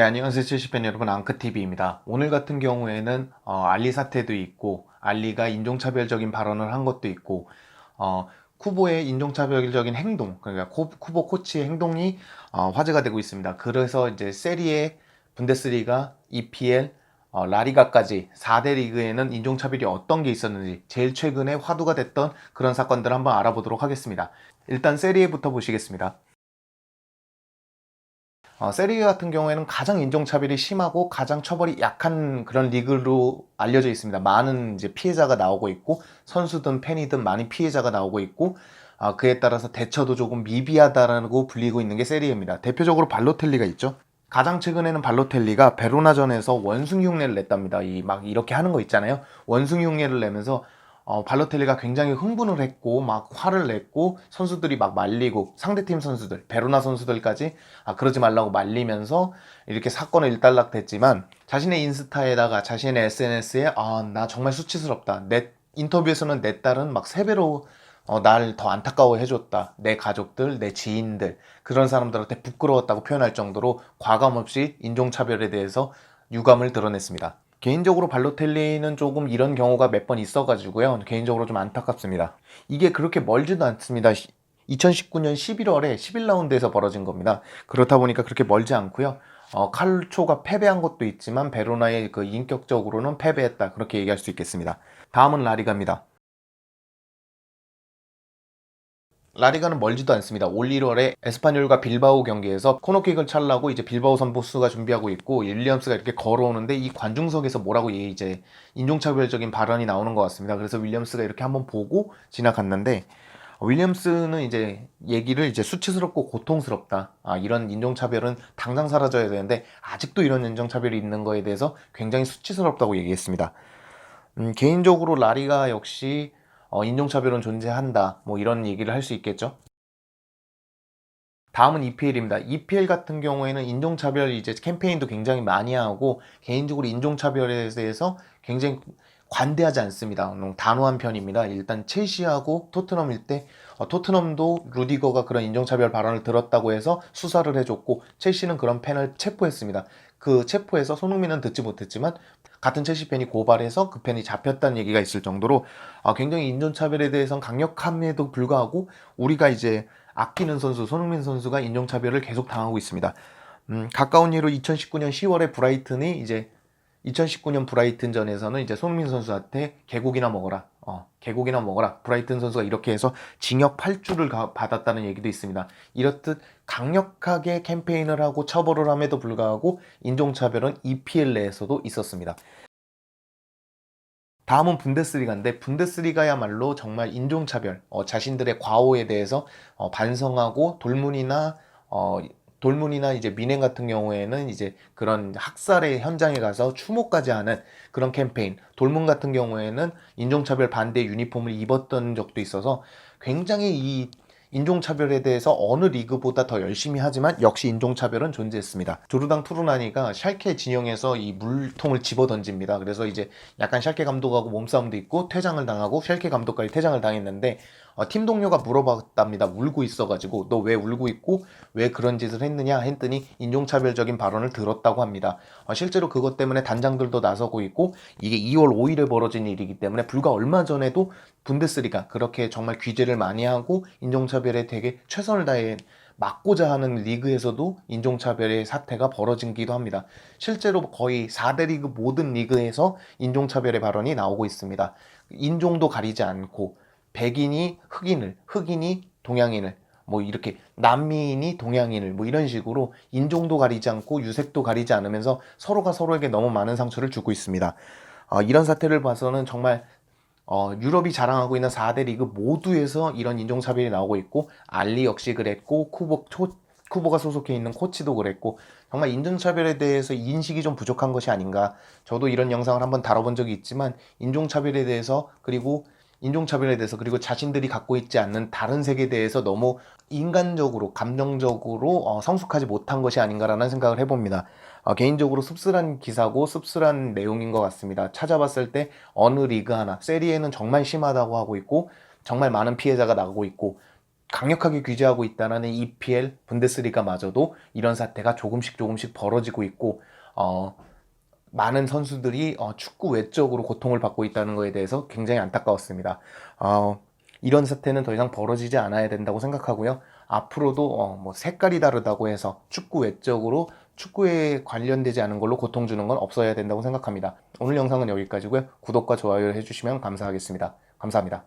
네, 안녕하세요. 70팬 여러분, 앙크TV입니다. 오늘 같은 경우에는 알리 사태도 있고, 알리가 인종차별적인 발언을 한 것도 있고, 어, 쿠보의 인종차별적인 행동, 그러니까 쿠보 코치의 행동이 화제가 되고 있습니다. 그래서 이제 세리에, 분데스리가, EPL, 라리가까지 4대 리그에는 인종차별이 어떤 게 있었는지 제일 최근에 화두가 됐던 그런 사건들을 한번 알아보도록 하겠습니다. 일단 세리에부터 보시겠습니다. 세리에 같은 경우에는 가장 인종차별이 심하고 가장 처벌이 약한 그런 리그로 알려져 있습니다. 많은 이제 피해자가 나오고 있고, 선수든 팬이든 많이 피해자가 나오고 있고, 그에 따라서 대처도 조금 미비하다라고 불리고 있는 게 세리에입니다. 대표적으로 발로텔리가 있죠. 가장 최근에는 발로텔리가 베로나전에서 원숭이 흉내를 냈답니다. 막 이렇게 하는 거 있잖아요. 원숭이 흉내를 내면서 발로텔리가 굉장히 흥분을 했고 막 화를 냈고 선수들이 막 말리고 상대팀 선수들, 베로나 선수들까지 그러지 말라고 말리면서 이렇게 사건은 일단락됐지만 자신의 인스타에다가 자신의 SNS에 나 정말 수치스럽다. 내 인터뷰에서는 내 딸은 막 3배로 날 더 안타까워 해줬다. 내 가족들, 내 지인들, 그런 사람들한테 부끄러웠다고 표현할 정도로 과감없이 인종차별에 대해서 유감을 드러냈습니다. 개인적으로 발로텔리는 조금 이런 경우가 몇 번 있어가지고요. 개인적으로 좀 안타깝습니다. 이게 그렇게 멀지도 않습니다. 2019년 11월에 11라운드에서 벌어진 겁니다. 그렇다 보니까 그렇게 멀지 않고요. 칼초가 패배한 것도 있지만 베로나의 그 인격적으로는 패배했다. 그렇게 얘기할 수 있겠습니다. 다음은 라리가입니다. 라리가는 멀지도 않습니다. 올 1월에 에스파뇰과 빌바오 경기에서 코너킥을 찰라고 이제 빌바오 선수가 준비하고 있고 윌리엄스가 이렇게 걸어오는데 이 관중석에서 뭐라고 이제 인종차별적인 발언이 나오는 것 같습니다. 그래서 윌리엄스가 이렇게 한번 보고 지나갔는데 윌리엄스는 이제 얘기를 이제 수치스럽고 고통스럽다. 이런 인종차별은 당장 사라져야 되는데 아직도 이런 인종차별이 있는 거에 대해서 굉장히 수치스럽다고 얘기했습니다. 개인적으로 라리가 역시 인종차별은 존재한다. 뭐 이런 얘기를 할 수 있겠죠. 다음은 EPL입니다. EPL 같은 경우에는 인종차별 이제 캠페인도 굉장히 많이 하고 개인적으로 인종차별에 대해서 굉장히 관대하지 않습니다. 단호한 편입니다. 일단 첼시하고 토트넘일 때 토트넘도 루디거가 그런 인종차별 발언을 들었다고 해서 수사를 해줬고 첼시는 그런 팬을 체포했습니다. 그 체포해서 손흥민은 듣지 못했지만 같은 첼시 팬이 고발해서 그 팬이 잡혔다는 얘기가 있을 정도로 굉장히 인종차별에 대해서는 강력함에도 불구하고 우리가 이제 아끼는 선수 손흥민 선수가 인종차별을 계속 당하고 있습니다. 가까운 예로 2019년 10월에 브라이튼이 이제 2019년 브라이튼전에서는 이제 손흥민 선수한테 개고기나 먹어라. 개고기나 먹어라. 브라이튼 선수가 이렇게 해서 징역 8주를 받았다는 얘기도 있습니다. 이렇듯 강력하게 캠페인을 하고 처벌을 함에도 불구하고 인종차별은 EPL 내에서도 있었습니다. 다음은 분데스리가인데 분데스리가야말로 정말 인종차별, 자신들의 과오에 대해서 반성하고 어, 돌문이나 이제 미넨 같은 경우에는 이제 그런 학살의 현장에 가서 추모까지 하는 그런 캠페인, 돌문 같은 경우에는 인종차별 반대 유니폼을 입었던 적도 있어서 굉장히 이 인종차별에 대해서 어느 리그보다 더 열심히 하지만 역시 인종차별은 존재했습니다. 조르당 투르나니가 샬케 진영에서 이 물통을 집어 던집니다. 그래서 이제 약간 샬케 감독하고 몸싸움도 있고 퇴장을 당하고 샬케 감독까지 퇴장을 당했는데 팀 동료가 물어봤답니다. 울고 있어가지고 너 왜 울고 있고 왜 그런 짓을 했느냐 했더니 인종차별적인 발언을 들었다고 합니다. 실제로 그것 때문에 단장들도 나서고 있고 이게 2월 5일에 벌어진 일이기 때문에 불과 얼마 전에도 분데스리가 그렇게 정말 규제를 많이 하고 인종차별에 되게 최선을 다해 막고자 하는 리그에서도 인종차별의 사태가 벌어지기도 합니다. 실제로 거의 4대 리그 모든 리그에서 인종차별의 발언이 나오고 있습니다. 인종도 가리지 않고 백인이 흑인을, 흑인이 동양인을, 뭐 이렇게 남미인이 동양인을 뭐 이런 식으로 인종도 가리지 않고 유색도 가리지 않으면서 서로가 서로에게 너무 많은 상처를 주고 있습니다. 이런 사태를 봐서는 정말 유럽이 자랑하고 있는 4대 리그 모두에서 이런 인종차별이 나오고 있고 알리 역시 그랬고 쿠보가 소속해 있는 코치도 그랬고 정말 인종차별에 대해서 인식이 좀 부족한 것이 아닌가. 저도 이런 영상을 한번 다뤄본 적이 있지만 인종차별에 대해서 그리고 자신들이 갖고 있지 않는 다른 색에 대해서 너무 인간적으로 감정적으로 성숙하지 못한 것이 아닌가라는 생각을 해봅니다. 개인적으로 씁쓸한 기사고 씁쓸한 내용인 것 같습니다. 찾아봤을 때 어느 리그 하나 세리에는 정말 심하다고 하고 있고 정말 많은 피해자가 나고 있고 강력하게 규제하고 있다라는 EPL, 분데스리가마저도 이런 사태가 조금씩 벌어지고 있고 많은 선수들이 축구 외적으로 고통을 받고 있다는 것에 대해서 굉장히 안타까웠습니다. 이런 사태는 더 이상 벌어지지 않아야 된다고 생각하고요. 앞으로도 뭐 색깔이 다르다고 해서 축구 외적으로 축구에 관련되지 않은 걸로 고통 주는 건 없어야 된다고 생각합니다. 오늘 영상은 여기까지고요. 구독과 좋아요 해주시면 감사하겠습니다. 감사합니다.